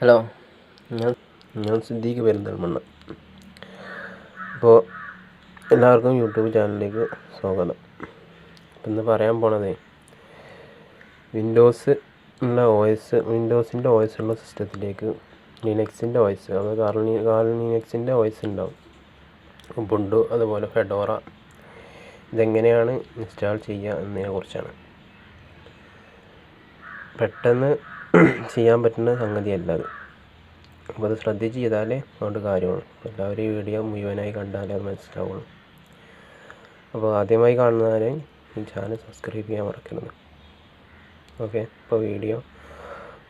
Hello, ഞാൻ സിദ്ദീഖ് പെരിന്തൽമണ്ണ. അപ്പോൾ എല്ലാവർക്കും യൂട്യൂബ് ചാനലിലേക്ക് സ്വാഗതം. ഇന്ന് പറയാൻ പോണത് വിൻഡോസിൻ്റെ ഒ എസ് ഉള്ള സിസ്റ്റത്തിലേക്ക് ലിനക്സിൻ്റെ ഒ എസ്, അത് ലിനക്സിൻ്റെ ഒ എസ് ഉണ്ടാവും, ഉബുണ്ടു അതുപോലെ ഫെഡോറ, ഇതെങ്ങനെയാണ് ഇൻസ്റ്റാൾ ചെയ്യുക എന്നതിനെ കുറിച്ചാണ്. പെട്ടെന്ന് ചെയ്യാൻ പറ്റുന്ന സംഗതിയല്ല അത്. അപ്പോൾ അത് ശ്രദ്ധിച്ച് ചെയ്താലേ അതുകൊണ്ട് കാര്യമുള്ളൂ. എല്ലാവരും ഈ വീഡിയോ മുഴുവനായി കണ്ടാലേ അത് മനസ്സിലാവുള്ളൂ. അപ്പോൾ ആദ്യമായി കാണുന്നവരെ ഈ ചാനൽ സബ്സ്ക്രൈബ് ചെയ്യാൻ മറക്കരുത്. ഓക്കെ, അപ്പോൾ വീഡിയോ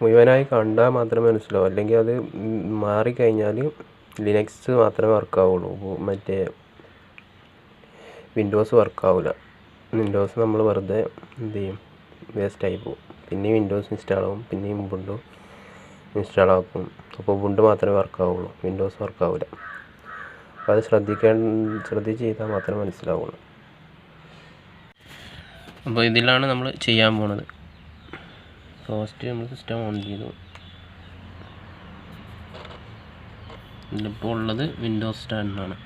മുഴുവനായി കണ്ടാൽ മാത്രമേ മനസ്സിലാവൂ. അല്ലെങ്കിൽ അത് മാറിക്കഴിഞ്ഞാൽ ലിനക്സ് മാത്രമേ വർക്കാവുള്ളൂ, മറ്റേ വിൻഡോസ് വർക്കാവില്ല. വിൻഡോസ് നമ്മൾ വെറുതെ എന്ത് ചെയ്യും, വേസ്റ്റായി പോകും. പിന്നെയും വിൻഡോസ് ഇൻസ്റ്റാൾ ആവും, പിന്നെയും ഉബുണ്ടു ഇൻസ്റ്റാൾ ആക്കും. അപ്പോൾ ഉബുണ്ടു മാത്രമേ വർക്കാവുള്ളൂ, വിൻഡോസ് വർക്കാവില്ല. അപ്പോൾ അത് ശ്രദ്ധിച്ച് ചെയ്താൽ മാത്രമേ മനസ്സിലാവുള്ളൂ. അപ്പോൾ ഇതിലാണ് നമ്മൾ ചെയ്യാൻ പോണത്. ഫസ്റ്റ് നമ്മൾ സിസ്റ്റം ഓൺ ചെയ്തു. ഇതിലിപ്പോൾ ഉള്ളത് വിൻഡോസ് 10 ആണ്.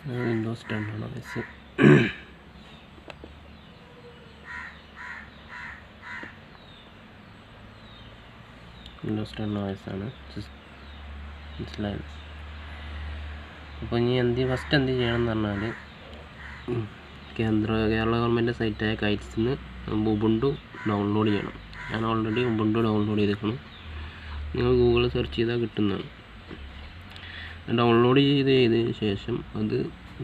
വിൻഡോസ് 10 ആണ് OS. വിൻഡോസ് 10 OS ആണ്, മനസ്സിലായത്. അപ്പോൾ ഇനി ഫസ്റ്റ് എന്ത് ചെയ്യണം എന്ന് പറഞ്ഞാൽ, കേരള ഗവൺമെൻറ് സൈറ്റായ കൈറ്റ്സിൽ നിന്ന് ഉബുണ്ടു ഡൗൺലോഡ് ചെയ്യണം. ഞാൻ ഓൾറെഡി ഉബുണ്ടു ഡൗൺലോഡ് ചെയ്തിരിക്കണം. നിങ്ങൾ ഗൂഗിളിൽ സെർച്ച് ചെയ്താൽ കിട്ടുന്നതാണ്. ഡൗൺലോഡ് ചെയ്തതിന് ശേഷം അത്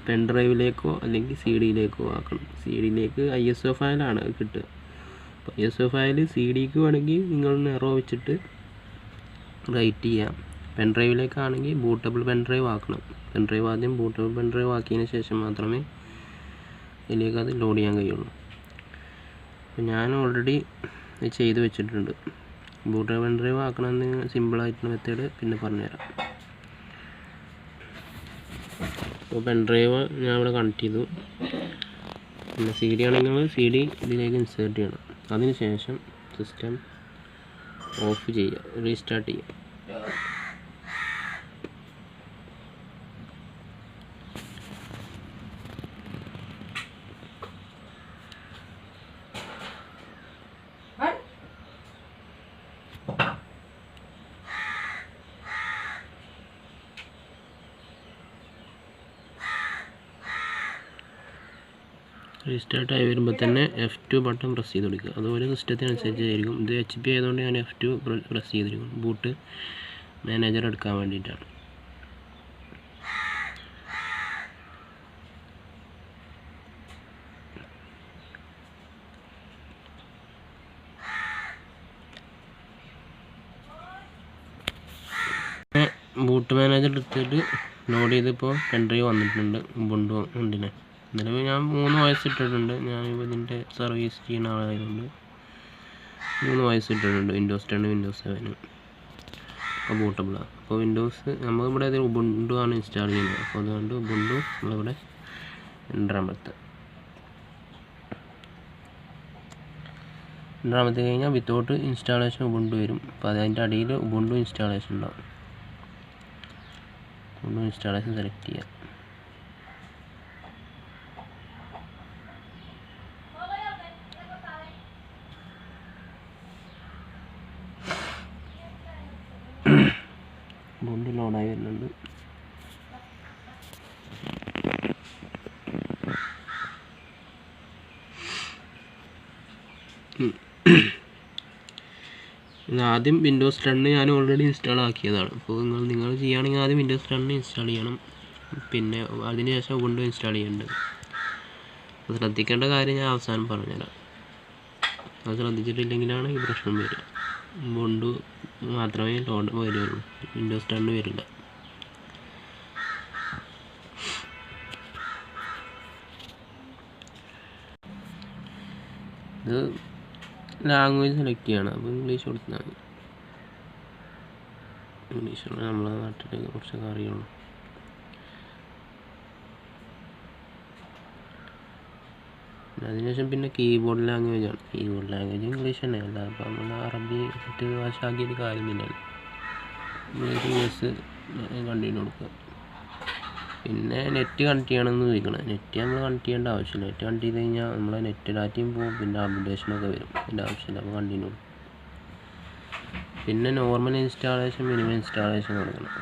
പെൻഡ്രൈവിലേക്കോ അല്ലെങ്കിൽ CD-യിലേക്കോ ആക്കണം. CD-യിലേക്ക് ISO ഫയലാണ് കിട്ടുക. അപ്പോൾ ISO ഫയൽ CD-ക്ക് വേണമെങ്കിൽ നിങ്ങൾ നെറോ വെച്ചിട്ട് റൈറ്റ് ചെയ്യാം. പെൻഡ്രൈവിലേക്കാണെങ്കിൽ ബൂട്ടബിൾ പെൻഡ്രൈവ് ആക്കണം. ആദ്യം ബൂട്ടബിൾ പെൻഡ്രൈവ് ആക്കിയതിന് ശേഷം മാത്രമേ ഇതിലേക്ക് അത് ലോഡ് ചെയ്യാൻ കഴിയുള്ളൂ. അപ്പോൾ ഞാൻ ഓൾറെഡി ചെയ്ത് വെച്ചിട്ടുണ്ട്. ബൂട്ടബിൾ പെൻഡ്രൈവ് ആക്കണമെന്ന് സിമ്പിളായിട്ടുള്ള മെത്തേഡ് പിന്നെ പറഞ്ഞുതരാം. അപ്പോൾ പെൻഡ്രൈവ് ഞാൻ ഇവിടെ കണക്ട് ചെയ്തു. പിന്നെ CD ആണെങ്കിൽ CD ഇതിലേക്ക് ഇൻസേർട്ട് ചെയ്യണം. അതിന് ശേഷം സിസ്റ്റം ഓഫ് ചെയ്യുക, റീസ്റ്റാർട്ട് ചെയ്യുക. റീസ്റ്റാർട്ടായി വരുമ്പോൾ തന്നെ F2 ബട്ടൺ പ്രസ് ചെയ്ത് കൊടുക്കുക. അത് ഒരു സിസ്റ്റത്തിനനുസരിച്ചായിരിക്കും. ഇത് HP ആയതുകൊണ്ട് ഞാൻ F2 പ്രസ് ചെയ്തിരിക്കും. ബൂട്ട് മാനേജർ എടുക്കാൻ വേണ്ടിയിട്ടാണ്. ബൂട്ട് മാനേജർ എടുത്തിട്ട് ലോഡ് ചെയ്തപ്പോൾ പെൻഡ്രൈവ് വന്നിട്ടുണ്ട്. ഉബുണ്ടു ഉണ്ടിനെ നിലവിൽ ഞാൻ 3 വോയിസ് ഇട്ടിട്ടുണ്ട്. ഞാനിപ്പോൾ ഇതിൻ്റെ സർവീസ് ചെയ്യുന്ന ആളായതുകൊണ്ട് 3 വോയിസ് ഇട്ടിട്ടുണ്ട്. വിൻഡോസ് 10, വിൻഡോസ് 7 അപ്പോൾ ബൂട്ടബിളാണ്. അപ്പോൾ നമുക്കിവിടെ ഇത് ഉബുണ്ടു ആണ് ഇൻസ്റ്റാൾ ചെയ്യുന്നത്. അപ്പോൾ അതുകൊണ്ട് ഉബുണ്ടു നമ്മളിവിടെ രണ്ടാമത്തെ കഴിഞ്ഞാൽ വിത്തൗട്ട് ഇൻസ്റ്റാളേഷൻ ഉബുണ്ടു വരും. അപ്പോൾ അതിൻ്റെ അടിയിൽ ഉബുണ്ടു ഇൻസ്റ്റാളേഷൻ ഉണ്ടാവും. ഉബുണ്ടു ഇൻസ്റ്റാളേഷൻ സെലക്ട് ചെയ്യുക. ഉബുണ്ടു ലോഡായി വരുന്നുണ്ട്. ആദ്യം വിൻഡോസ് 10 ഞാൻ ഓൾറെഡി ഇൻസ്റ്റാൾ ആക്കിയതാണ്. അപ്പോൾ നിങ്ങൾ ചെയ്യുകയാണെങ്കിൽ ആദ്യം വിൻഡോസ് 10 ഇൻസ്റ്റാൾ ചെയ്യണം. പിന്നെ അതിനുശേഷം ഉബുണ്ടു ഇൻസ്റ്റാൾ ചെയ്യേണ്ടത്. അത് ശ്രദ്ധിക്കേണ്ട കാര്യം ഞാൻ അവസാനം പറഞ്ഞുതരാം. അത് ശ്രദ്ധിച്ചിട്ടില്ലെങ്കിലാണ് ഈ പ്രശ്നം വരിക. ഉബുണ്ടു മാത്രമേ ലോഡ് വരുള്ളൂ, വിൻഡോസ് 10 വരില്ല. ഇത് ലാംഗ്വേജ് സെലക്ട് ചെയ്യണം. അപ്പോൾ ഇംഗ്ലീഷ് കൊടുത്താൽ മതി. ഇംഗ്ലീഷുള്ള നമ്മളെ നാട്ടിലേക്ക് കുറച്ചൊക്കെ അറിയുള്ളൂ. അതിനുശേഷം പിന്നെ കീബോർഡ് ലാംഗ്വേജാണ്. കീബോർഡ് ലാംഗ്വേജ് ഇംഗ്ലീഷ് തന്നെ അല്ല. അപ്പോൾ നമ്മൾ അറബി മറ്റ് ഭാഷ ആക്കിയിട്ട് കാര്യമില്ലല്ലോ. ഇംഗ്ലീഷ് കണ്ടിന്യൂ കൊടുക്കുക. പിന്നെ നെറ്റ് കണക്ട് ചെയ്യണമെന്ന് ചോദിക്കണം. നെറ്റ് നമ്മൾ കണക്ട് ചെയ്യേണ്ട ആവശ്യമില്ല. നെറ്റ് കണക്ട് ചെയ്ത് കഴിഞ്ഞാൽ നമ്മളെ നെറ്റ് ഡാറ്റയും പോകും, പിന്നെ അപ്ഡേഷനൊക്കെ വരും. അതിൻ്റെ ആവശ്യമില്ല. അപ്പോൾ കണ്ടിന്യൂ കൊടുക്കും. പിന്നെ നോർമൽ ഇൻസ്റ്റാളേഷൻ, മിനിമം ഇൻസ്റ്റാളേഷൻ കൊടുക്കണം.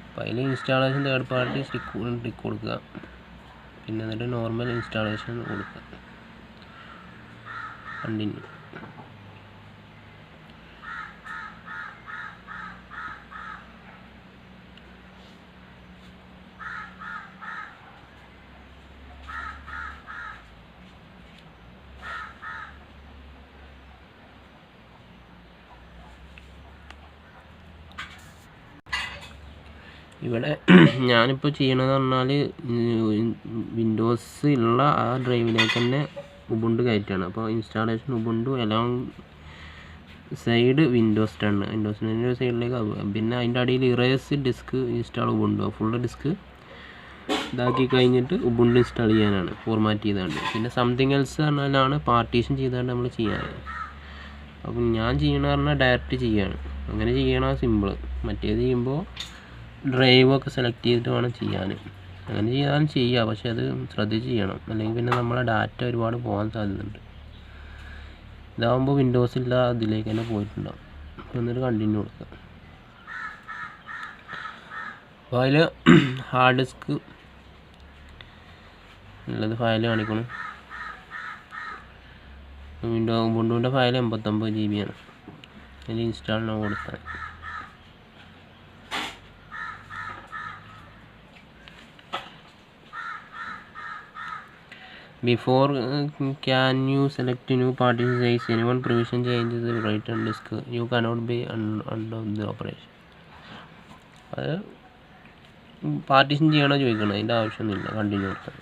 അപ്പോൾ അതിൽ ഇൻസ്റ്റാളേഷൻ തേർഡ് പാർട്ടി ടിക്ക് കൊടുക്കുക. പിന്നെ എന്നിട്ട് നോർമൽ ഇൻസ്റ്റാളേഷൻ കൊടുക്കുക. കണ്ടിന്യൂ. ഇവിടെ ഞാനിപ്പോൾ ചെയ്യണമെന്ന് പറഞ്ഞാൽ വിൻഡോസ് ഉള്ള ആ ഡ്രൈവിലേക്ക് തന്നെ ഉബുണ്ടു കയറ്റാണ്. അപ്പോൾ installation Ubuntu alongside Windows 10 സൈഡിലേക്ക് ആവുക. പിന്നെ അതിൻ്റെ അടിയിൽ erase disk install Ubuntu full disk ഇതാക്കി കഴിഞ്ഞിട്ട് ഉബുണ്ടു ഇൻസ്റ്റാൾ ചെയ്യാനാണ്, ഫോർമാറ്റ് ചെയ്താണ്ട്. പിന്നെ സംതിങ് എൽസ് പറഞ്ഞാലാണ് പാർട്ടീഷൻ ചെയ്താണ്ട് നമ്മൾ ചെയ്യാൻ. അപ്പം ഞാൻ ചെയ്യണമെന്ന് പറഞ്ഞാൽ ഡയറക്റ്റ് ചെയ്യാണ്. അങ്ങനെ ചെയ്യണം സിമ്പിൾ. മറ്റേത് ചെയ്യുമ്പോൾ ഡ്രൈവൊക്കെ സെലക്ട് ചെയ്തിട്ട് വേണം ചെയ്യാൻ. അങ്ങനെ ചെയ്യാൻ ചെയ്യുക, പക്ഷെ അത് ശ്രദ്ധിച്ച് ചെയ്യണം, അല്ലെങ്കിൽ പിന്നെ നമ്മളെ ഡാറ്റ ഒരുപാട് പോകാൻ സാധ്യതയുണ്ട്. ഇതാകുമ്പോൾ വിൻഡോസില്ല അതിലേക്ക് തന്നെ പോയിട്ടുണ്ടാവും. എന്നിട്ട് കണ്ടിന്യൂ കൊടുക്കുക. അപ്പോൾ അതിൽ ഹാർഡ് ഡിസ്ക് ഉള്ളത് ഫയൽ കാണിക്കണം. ഉബുണ്ടുവിൻ്റെ ഫയൽ 89 GB ആണ്. അതിൽ ഇൻസ്റ്റാളിന് കൊടുത്താൽ before can you select new partition size, anyone provision changes the right on disk, you cannot be under the operation. അത് പാർട്ടീഷൻ ചെയ്യണോ ചോദിക്കണം, അതിൻ്റെ ആവശ്യമൊന്നുമില്ല. കണ്ടിന്യൂ കൊടുത്താൽ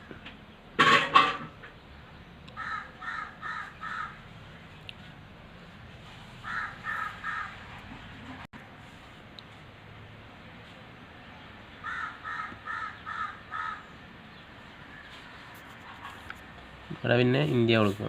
ഇവിടെ പിന്നെ ഇന്ത്യ കൊടുക്കുക.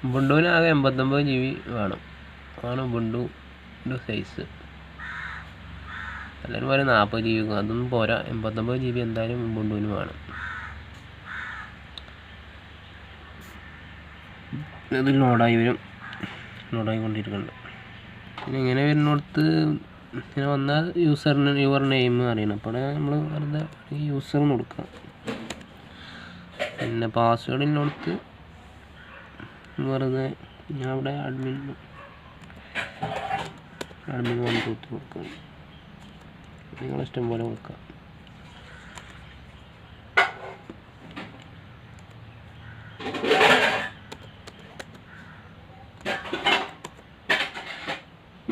ഉബുണ്ടുവിന് ആകെ 89 GB വേണം. അതാണ് ഉബുണ്ടുവിൻ്റെ സൈസ്. എല്ലാവരും പറയും 40 GB, അതൊന്നും പോരാ. 89 GB എന്തായാലും ഉബുണ്ടുവിന് വേണം. ഇത് ലോഡായിക്കൊണ്ടിരിക്കുന്നുണ്ട്. പിന്നെ ഇങ്ങനെ വരുന്നിടത്ത് ഇങ്ങനെ വന്നാൽ യുവർ നെയിം അറിയണം. അപ്പോൾ നമ്മൾ വെറുതെ യൂസർ എന്ന് കൊടുക്കാം. പിന്നെ പാസ്വേഡിനടുത്ത് വെറുതെ ഞാൻ ഇവിടെ അഡ്മിൻ 1 2 3 കൊടുക്കാം. നിങ്ങളിഷ്ടം പോലെ കൊടുക്കാം.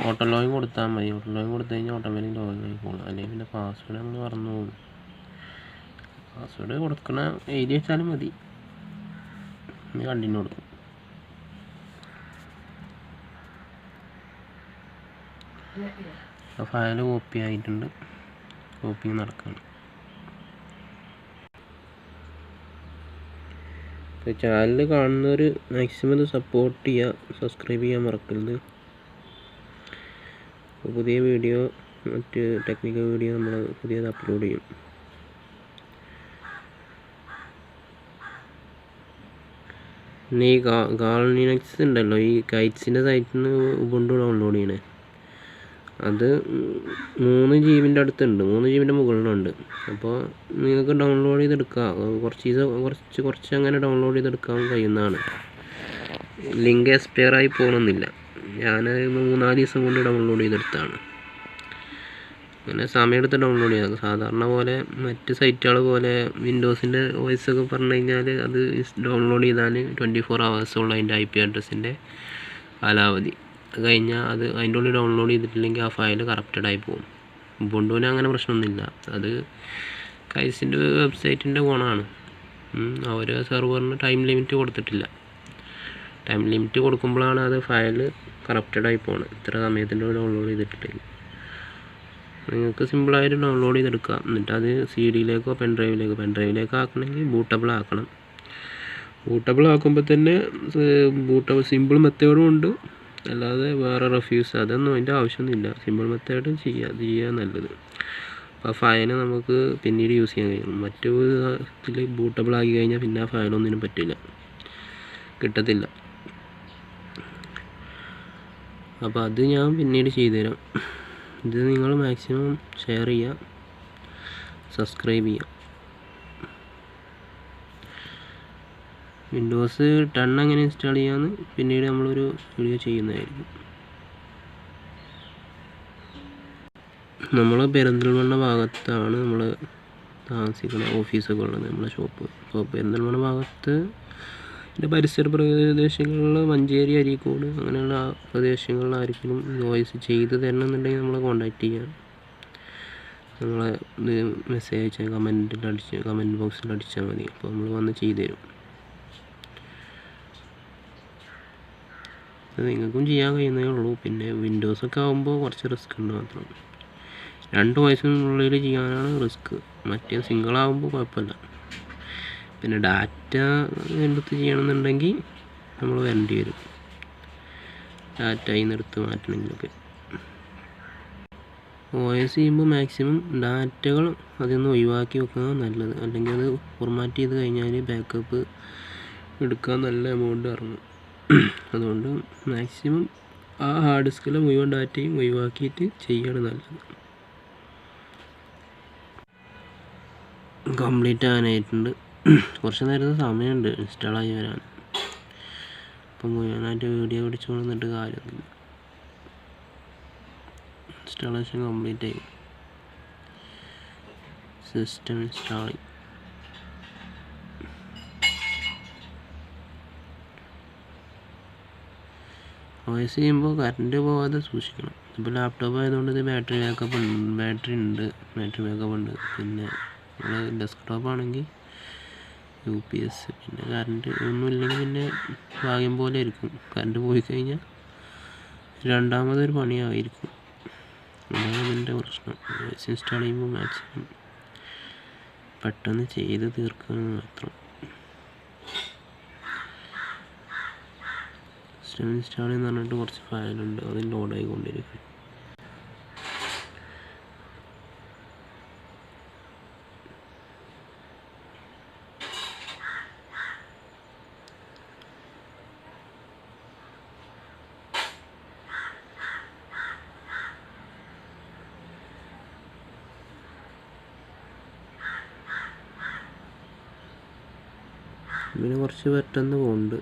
ഓട്ടോ ലോഗിൻ കൊടുത്താൽ മതി. ഓട്ടോ ലോഗിൻ കൊടുത്തു കഴിഞ്ഞാൽ ഓട്ടോമാറ്റിക് ലോഗിൻ ആയിക്കോളും. അല്ലെങ്കിൽ പിന്നെ പാസ്വേഡ് നമ്മൾ മറന്നു പോകും. പാസ്വേഡ് കൊടുക്കണ എഴുതി വെച്ചാലും മതി. കണ്ടിന്യൂ കൊടുക്കും. ആ ഫയൽ കോപ്പി ആയിട്ടുണ്ട്. കോപ്പിങ് നടക്കണം. ചാനൽ കാണുന്നവർ മാക്സിമം ഇത് സപ്പോർട്ട് ചെയ്യുക, സബ്സ്ക്രൈബ് ചെയ്യാൻ മറക്കരുത്. പുതിയ വീഡിയോ, മറ്റ് ടെക്നിക്കൽ വീഡിയോ നമ്മൾ പുതിയത് അപ്ലോഡ് ചെയ്യും. പിന്നെ ഈ ഗാൾലിനക്സ് ഉണ്ടല്ലോ, ഈ കൈറ്റ്സിൻ്റെ സൈറ്റിൽ നിന്ന് ഉബുണ്ടു ഡൗൺലോഡ് ചെയ്യണേ, അത് 3 GB അടുത്തുണ്ട്. 3 GB മുകളിലുണ്ട്. അപ്പോൾ നിങ്ങൾക്ക് ഡൗൺലോഡ് ചെയ്തെടുക്കാം. കുറച്ച് അങ്ങനെ ഡൗൺലോഡ് ചെയ്തെടുക്കാൻ കഴിയുന്നതാണ്. ലിങ്ക് എക്സ്പയർ ആയി പോകണമെന്നില്ല. ഞാൻ 3-4 ദിവസം കൊണ്ട് ഡൗൺലോഡ് ചെയ്തെടുത്താണ്. അങ്ങനെ സമയമെടുത്ത് ഡൗൺലോഡ് ചെയ്യാം. സാധാരണ പോലെ മറ്റ് സൈറ്റുകൾ പോലെ വിൻഡോസിൻ്റെ OS ഒക്കെ പറഞ്ഞു കഴിഞ്ഞാൽ അത് ഡൗൺലോഡ് ചെയ്താൽ 24 hours അതിൻ്റെ IP അഡ്രസ്സിൻ്റെ കാലാവധി. അത് കഴിഞ്ഞാൽ അതിൻ്റെ ഉള്ളിൽ ഡൗൺലോഡ് ചെയ്തിട്ടില്ലെങ്കിൽ ആ ഫയൽ കറപ്റ്റഡായി പോകും. ഉബുണ്ടുവിന് അങ്ങനെ പ്രശ്നമൊന്നുമില്ല. അത് കൈസിൻ്റെ വെബ്സൈറ്റിൻ്റെ ഗുണമാണ്. അവർ സെർവറിന് ടൈം ലിമിറ്റ് കൊടുത്തിട്ടില്ല. ടൈം ലിമിറ്റ് കൊടുക്കുമ്പോഴാണ് അത് ഫയൽ കറപ്റ്റഡായി പോകുന്നത്. ഇത്ര സമയത്തിൻ്റെ ഡൗൺലോഡ് ചെയ്തിട്ടില്ല. നിങ്ങൾക്ക് സിമ്പിളായിട്ട് ഡൗൺലോഡ് ചെയ്തെടുക്കാം. എന്നിട്ട് അത് CD-യിലേക്കോ പെൻഡ്രൈവിലേക്കോ ആക്കണമെങ്കിൽ ബൂട്ടബിൾ ആക്കണം. ബൂട്ടബിൾ ആക്കുമ്പോൾ തന്നെ സിമ്പിൾ മെത്തേഡും ഉണ്ട്, അല്ലാതെ വേറെ റെഫ്യൂസ് അതൊന്നും അതിൻ്റെ ആവശ്യമൊന്നുമില്ല. സിമ്പിൾ മെത്തേഡ് ചെയ്യുക നല്ലത്. അപ്പോൾ ആ ഫയൽ നമുക്ക് പിന്നീട് യൂസ് ചെയ്യാൻ കഴിയും. മറ്റു ഇതിൽ ബൂട്ടബിൾ ആക്കി കഴിഞ്ഞാൽ പിന്നെ ആ ഫയലൊന്നിനും പറ്റില്ല, കിട്ടത്തില്ല. അപ്പോൾ അത് ഞാൻ പിന്നീട് ചെയ്തുതരാം. ഇത് നിങ്ങൾ മാക്സിമം ഷെയർ ചെയ്യുക, സബ്സ്ക്രൈബ് ചെയ്യുക. വിൻഡോസ് 10 എങ്ങനെ ഇൻസ്റ്റാൾ ചെയ്യാമെന്ന് പിന്നീട് നമ്മളൊരു വീഡിയോ ചെയ്യുന്നതായിരിക്കും. നമ്മൾ പെരിന്തൽമണ്ണ ഭാഗത്താണ് നമ്മൾ താമസിക്കുന്ന ഓഫീസൊക്കെ ഉള്ളത്, നമ്മളെ ഷോപ്പ്. അപ്പോൾ പെരിന്തൽമണ്ണ ഭാഗത്ത് പരിസര പ്രദേശങ്ങളിൽ മഞ്ചേരി, അരീക്കോട് അങ്ങനെയുള്ള പ്രദേശങ്ങളിൽ ആർക്കെങ്കിലും വോയിസ് ചെയ്ത് തരണമെന്നുണ്ടെങ്കിൽ നമ്മളെ കോൺടാക്റ്റ് ചെയ്യാം. നമ്മളെ മെസ്സേജ് അയച്ചാൽ കമൻറ്റ് ബോക്സിൽ അടിച്ചാൽ മതി. അപ്പോൾ നമ്മൾ വന്ന് ചെയ്തു തരും. അത് നിങ്ങൾക്കും ചെയ്യാൻ കഴിയുന്നേ ഉള്ളൂ. പിന്നെ വിൻഡോസൊക്കെ ആകുമ്പോൾ കുറച്ച് റിസ്ക് ഉണ്ട് മാത്രം. 2 വയസ്സിനുള്ളിൽ ചെയ്യാനാണ് റിസ്ക്. മറ്റേ സിംഗിളാകുമ്പോൾ കുഴപ്പമില്ല. പിന്നെ ഡാറ്റ എടുത്ത് ചെയ്യണമെന്നുണ്ടെങ്കിൽ നമ്മൾ വരേണ്ടി വരും, ഡാറ്റ എടുത്ത് മാറ്റണമെങ്കിലൊക്കെ. വോയിസ് ചെയ്യുമ്പോൾ മാക്സിമം ഡാറ്റകൾ അതൊന്ന് ഒഴിവാക്കി വെക്കുന്നത് നല്ലത്. അല്ലെങ്കിൽ അത് ഫോർമാറ്റ് ചെയ്ത് കഴിഞ്ഞാൽ ബാക്കപ്പ് എടുക്കാൻ നല്ല എമൗണ്ട് ഇറങ്ങും. അതുകൊണ്ട് മാക്സിമം ആ ഹാർഡ് ഡിസ്കിലെ മുഴുവൻ ഡാറ്റയും ഒഴിവാക്കിയിട്ട് ചെയ്യാണ് നല്ലത്. കംപ്ലീറ്റ് ആകാനായിട്ടുണ്ട്. കുറച്ച് നേരത്തെ സമയമുണ്ട് ഇൻസ്റ്റാളായി വരാൻ. അപ്പം മുഴുവനായിട്ട് വീഡിയോ പിടിച്ചു കൊണ്ടിട്ട് കാര്യമൊന്നുമില്ല. ഇൻസ്റ്റാളേഷൻ കംപ്ലീറ്റ് ആയി. System installing. വോയിസ് ചെയ്യുമ്പോൾ കറണ്ട് പോകാതെ സൂക്ഷിക്കണം. ഇപ്പോൾ ലാപ്ടോപ്പ് ആയതുകൊണ്ട് ഇത് ബാറ്ററി ബാക്കപ്പ് ഉണ്ട്. പിന്നെ നമ്മൾ ഡെസ്ക്ടോപ്പ് ആണെങ്കിൽ UPS. പിന്നെ കറണ്ട് ഒന്നുമില്ലെങ്കിൽ പിന്നെ ഭാഗ്യം പോലെ ഇരിക്കും. കറണ്ട് പോയി കഴിഞ്ഞാൽ രണ്ടാമതൊരു പണിയായിരിക്കും. അതാണ് ഇതിൻ്റെ പ്രശ്നം. വോയിസ് ഇൻസ്റ്റാൾ ചെയ്യുമ്പോൾ മാക്സിമം പെട്ടെന്ന് ചെയ്ത് തീർക്കുകയെന്ന് മാത്രം. സിസ്റ്റം ഇൻസ്റ്റാൾ എന്ന് പറഞ്ഞിട്ട് കുറച്ച് ഫയലുണ്ട്, അത് ലോഡായിക്കൊണ്ടിരിക്കും. പിന്നെ കുറച്ച് പെട്ടെന്ന് പോകുന്നുണ്ട്.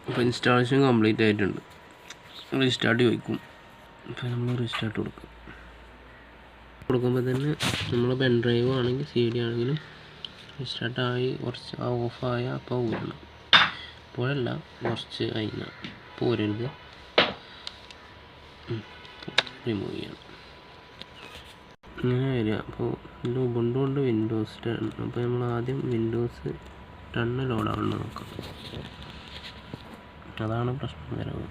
അപ്പോൾ ഇൻസ്റ്റാളേഷൻ കംപ്ലീറ്റ് ആയിട്ടുണ്ട്. റീസ്റ്റാർട്ട് ചോദിക്കും. അപ്പോൾ നമ്മൾ റീസ്റ്റാർട്ട് കൊടുക്കുമ്പോൾ തന്നെ നമ്മൾ പെൻഡ്രൈവ് ആണെങ്കിൽ CD ആണെങ്കിലും റീസ്റ്റാർട്ടായി കുറച്ച് ഓഫായ അപ്പോൾ ഊരണം. ഇപ്പോഴല്ല, കുറച്ച് കഴിഞ്ഞാൽ പോരരുത്. റിമൂവ് ചെയ്യണം. ഇങ്ങനെ വരിക. അപ്പോൾ ഇതിൽ ഉബുണ്ടു ഉണ്ട്, വിൻഡോസ് 10. അപ്പോൾ നമ്മൾ ആദ്യം വിൻഡോസ് 10 ലോഡാവുന്നത് നോക്കാം. അതാണ് പ്രശ്നം വരുന്നത്.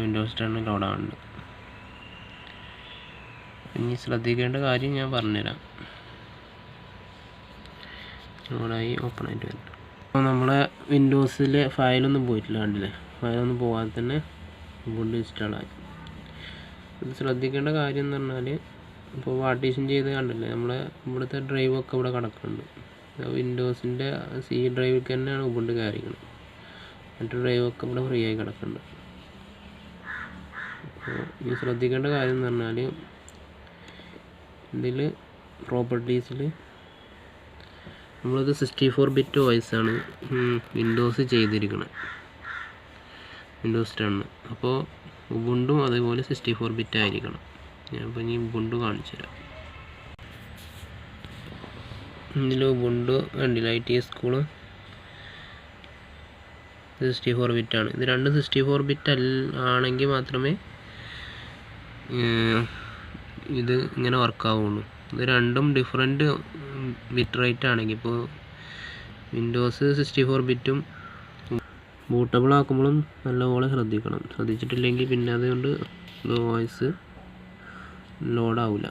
വിൻഡോസ് 10 ലോഡാവുന്നുണ്ട്. ഇനി ശ്രദ്ധിക്കേണ്ട കാര്യം ഞാൻ പറഞ്ഞുതരാം. ലോഡായി ഓപ്പൺ ആയിട്ട് വരും. അപ്പോൾ നമ്മളെ വിൻഡോസിലെ ഫയലൊന്നും പോയിട്ടില്ല, കണ്ടില്ലേ? ഫയലൊന്നും പോകാതെ തന്നെ ഉബുണ്ടു ഇൻസ്റ്റാളായി. ഇത് ശ്രദ്ധിക്കേണ്ട കാര്യം എന്ന് പറഞ്ഞാൽ, ഇപ്പോൾ പാർട്ടീഷൻ ചെയ്ത് കണ്ടില്ലേ, നമ്മളെ ഇവിടുത്തെ ഡ്രൈവൊക്കെ ഇവിടെ കിടക്കുന്നുണ്ട്. വിൻഡോസിൻ്റെ സി ഡ്രൈവിൽ തന്നെയാണ് ഉബുണ്ടു കയറിക്കുന്നത്. മറ്റു ഡ്രൈവൊക്കെ ഇവിടെ ഫ്രീ ആയി കിടക്കുന്നുണ്ട്. അപ്പോൾ ഈ ശ്രദ്ധിക്കേണ്ട കാര്യം എന്ന് പറഞ്ഞാൽ, ഇതിൽ പ്രോപ്പർട്ടീസിൽ നമ്മളിത് 64 ബിറ്റ് OS ആണ് വിൻഡോസ് ചെയ്തിരിക്കുന്നത്, വിൻഡോസ് 10. അപ്പോൾ ഉബുണ്ടും അതേപോലെ 64 ബിറ്റ് ആയിരിക്കണം. ഞാനിപ്പോൾ ഇനി ഉബുണ്ടു കാണിച്ചു തരാം. ഇതിൽ ഉബുണ്ടു കണ്ടില്ല, IT സ്കൂള് 64 ബിറ്റാണ്. ഇത് രണ്ട് 64 ബിറ്റ് ആണെങ്കിൽ മാത്രമേ ഇത് ഇങ്ങനെ വർക്കാവുള്ളൂ. ഇത് രണ്ടും ഡിഫറെൻറ്റ് ബിറ്റ് റേറ്റ് ആണെങ്കിൽ, ഇപ്പോൾ വിൻഡോസ് 64 ബിറ്റും ബൂട്ടബിൾ ആക്കുമ്പോഴും നല്ലപോലെ ശ്രദ്ധിക്കണം. ശ്രദ്ധിച്ചിട്ടില്ലെങ്കിൽ പിന്നെ അതുകൊണ്ട് വോയിസ് ലോഡാവില്ല.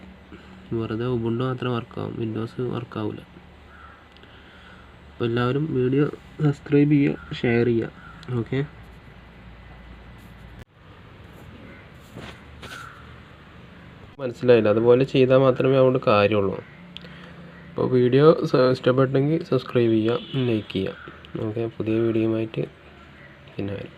വെറുതെ ഉബുണ്ടു മാത്രം വർക്കാവും, വിൻഡോസ് വർക്കാവില്ല. അപ്പോൾ എല്ലാവരും വീഡിയോ സബ്സ്ക്രൈബ് ചെയ്യുക, ഷെയർ ചെയ്യുക. ഓക്കെ, മനസ്സിലായില്ല? അതുപോലെ ചെയ്താൽ മാത്രമേ അതുകൊണ്ട് കാര്യമുള്ളൂ. അപ്പോൾ വീഡിയോ ഇഷ്ടപ്പെട്ടെങ്കിൽ സബ്സ്ക്രൈബ് ചെയ്യുക, ലൈക്ക് ചെയ്യുക. ഓക്കെ, പുതിയ വീഡിയോയുമായിട്ട് പിന്നെ വരാം.